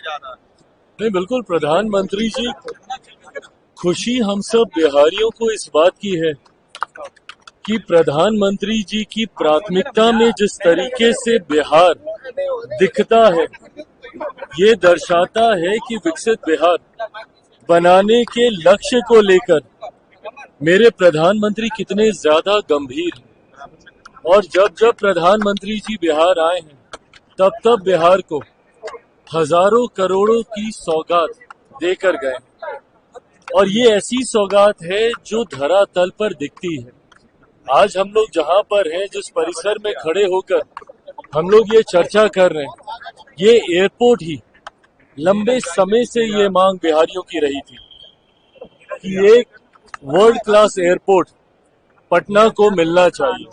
जा रहा है। नहीं, बिल्कुल प्रधानमंत्री जी, खुशी हम सब बिहारियों को इस बात की है कि प्रधानमंत्री जी की प्राथमिकता में जिस तरीके से बिहार दिखता है, ये दर्शाता है कि विकसित बिहार बनाने के लक्ष्य को लेकर मेरे प्रधानमंत्री कितने ज्यादा गंभीर हैं। और जब जब प्रधानमंत्री जी बिहार आए हैं, तब तब बिहार को हजारों करोड़ों की सौगात देकर गए। और ये ऐसी सौगात है जो धरातल पर दिखती है। आज हम लोग जहां पर हैं, जिस परिसर में खड़े होकर हम लोग ये चर्चा कर रहे हैं, ये एयरपोर्ट ही लंबे समय से ये मांग बिहारियों की रही थी कि एक वर्ल्ड क्लास एयरपोर्ट पटना को मिलना चाहिए।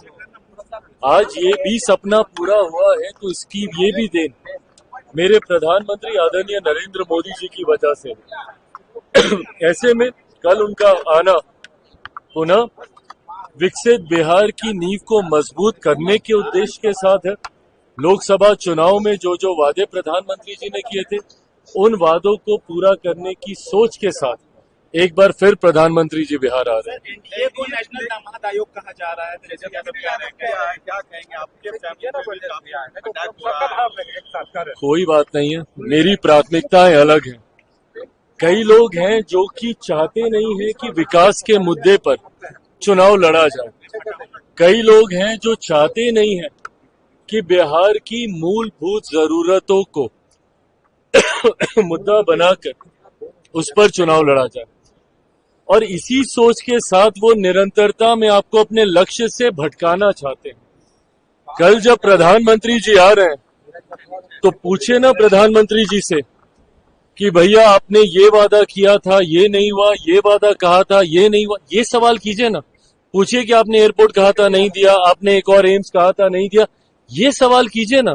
आज ये भी सपना पूरा हुआ है, तो इसकी ये भी देन मेरे प्रधानमंत्री आदरणीय नरेंद्र मोदी जी की वजह से। ऐसे में कल उनका आना पुनः विकसित बिहार की नींव को मजबूत करने के उद्देश्य के साथ है। लोकसभा चुनाव में जो जो वादे प्रधानमंत्री जी ने किए थे, उन वादों को पूरा करने की सोच के साथ एक बार फिर प्रधानमंत्री जी बिहार आ रहे हैं। एनडीए को नेशनल दामाद आयोग कहा जा रहा है, क्या कहेंगे आप? कोई बात नहीं है, मेरी प्राथमिकताएं अलग हैं। कई लोग हैं जो कि चाहते नहीं है कि विकास के मुद्दे पर चुनाव लड़ा जाए। कई लोग हैं जो चाहते नहीं है कि बिहार की मूलभूत जरूरतों को मुद्दा बनाकर उस पर चुनाव लड़ा जाए। और इसी सोच के साथ वो निरंतरता में आपको अपने लक्ष्य से भटकाना चाहते हैं। कल जब प्रधानमंत्री जी आ रहे हैं, तो पूछे ना प्रधानमंत्री जी से कि भैया आपने ये वादा किया था, ये नहीं हुआ, ये वादा कहा था, ये नहीं हुआ। ये सवाल कीजिए ना, पूछिए कि आपने एयरपोर्ट कहा था नहीं दिया, आपने एक और एम्स कहा था नहीं दिया, ये सवाल कीजिए ना।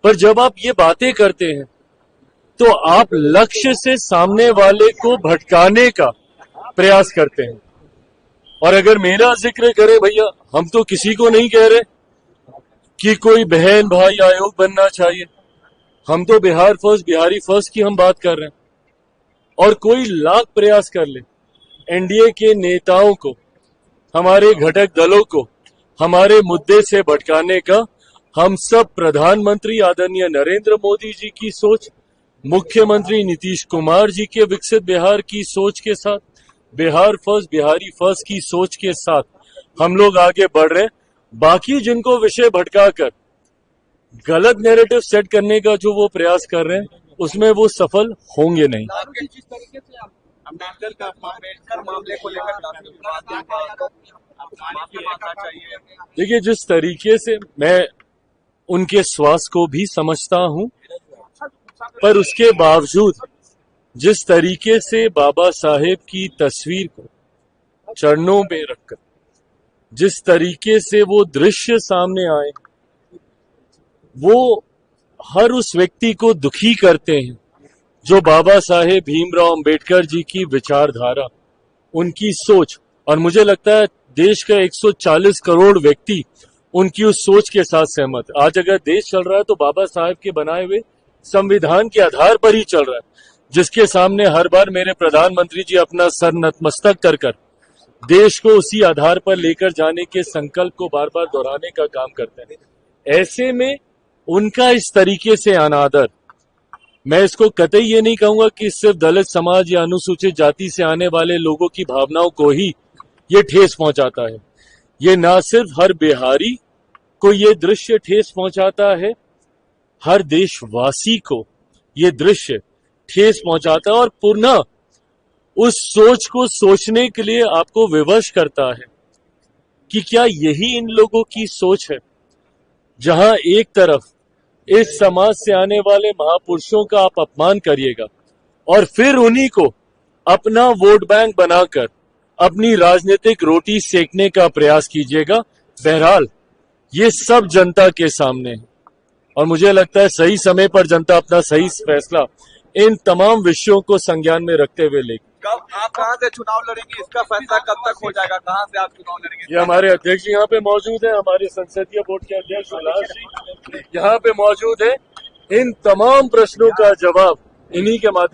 पर जब आप ये बातें करते हैं, तो आप लक्ष्य से सामने वाले को भटकाने का प्रयास करते हैं। और अगर मेरा जिक्र करें भैया, हम तो किसी को नहीं कह रहे कि कोई बहन भाई आयोग बनना चाहिए। हम तो बिहार फर्स्ट, बिहारी फर्स्ट की हम बात कर रहे हैं। और कोई लाख प्रयास कर ले एनडीए के नेताओं को, हमारे घटक दलों को हमारे मुद्दे से भटकाने का, हम सब प्रधानमंत्री आदरणीय नरेंद्र मोदी जी की सोच, मुख्यमंत्री नीतीश कुमार जी के विकसित बिहार की सोच के साथ, बिहार फर्स्ट, बिहारी फर्स्ट की सोच के साथ हम लोग आगे बढ़ रहे हैं। बाकी जिनको विषय भटकाकर गलत नैरेटिव सेट करने का जो वो प्रयास कर रहे हैं, उसमें वो सफल होंगे नहीं। जिस तरीके से अम्बेडकर का मामले को लेकर चाहिए, देखिए, जिस तरीके से मैं उनके स्वास्थ्य को भी समझता हूं, पर उसके बावजूद जिस तरीके से बाबा साहेब की तस्वीर को चरणों में रखकर जिस तरीके से वो दृश्य सामने आए, वो हर उस व्यक्ति को दुखी करते हैं जो बाबा साहेब भीमराव अंबेडकर जी की विचारधारा, उनकी सोच, और मुझे लगता है देश का 140 करोड़ व्यक्ति उनकी उस सोच के साथ सहमत। आज अगर देश चल रहा है तो बाबा साहेब के बनाए हुए संविधान के आधार पर ही चल रहा है, जिसके सामने हर बार मेरे प्रधानमंत्री जी अपना सर नतमस्तक कर देश को उसी आधार पर लेकर जाने के संकल्प को बार बार दोहराने का काम करते हैं। ऐसे में उनका इस तरीके से अनादर, मैं इसको कतई ये नहीं कहूंगा कि सिर्फ दलित समाज या अनुसूचित जाति से आने वाले लोगों की भावनाओं को ही ये ठेस पहुंचाता है। ये ना सिर्फ हर बिहारी को ये दृश्य ठेस पहुंचाता है, हर देशवासी को ये दृश्य ठेस पहुंचाता है और पुनः उस सोच को सोचने के लिए आपको विवश करता है कि क्या यही इन लोगों की सोच है, जहां एक तरफ इस समाज से आने वाले महापुरुषों का आप अपमान करिएगा और फिर उन्हीं को अपना वोट बैंक बनाकर अपनी राजनीतिक रोटी सेकने का प्रयास कीजिएगा। बहरहाल ये सब जनता के सामने है और मुझे लगता है सही समय पर जनता अपना सही फैसला इन तमाम विषयों को संज्ञान में रखते हुए लेगी। कब आप कहां से चुनाव लड़ेंगे, इसका फैसला कब तक हो जाएगा? कहां से आप चुनाव लड़ेंगे? ये हमारे अध्यक्ष यहाँ पे मौजूद है, हमारे संसदीय बोर्ड के अध्यक्ष उल्लास जी यहाँ पे मौजूद है। इन तमाम प्रश्नों का जवाब इन्हीं के माध्यम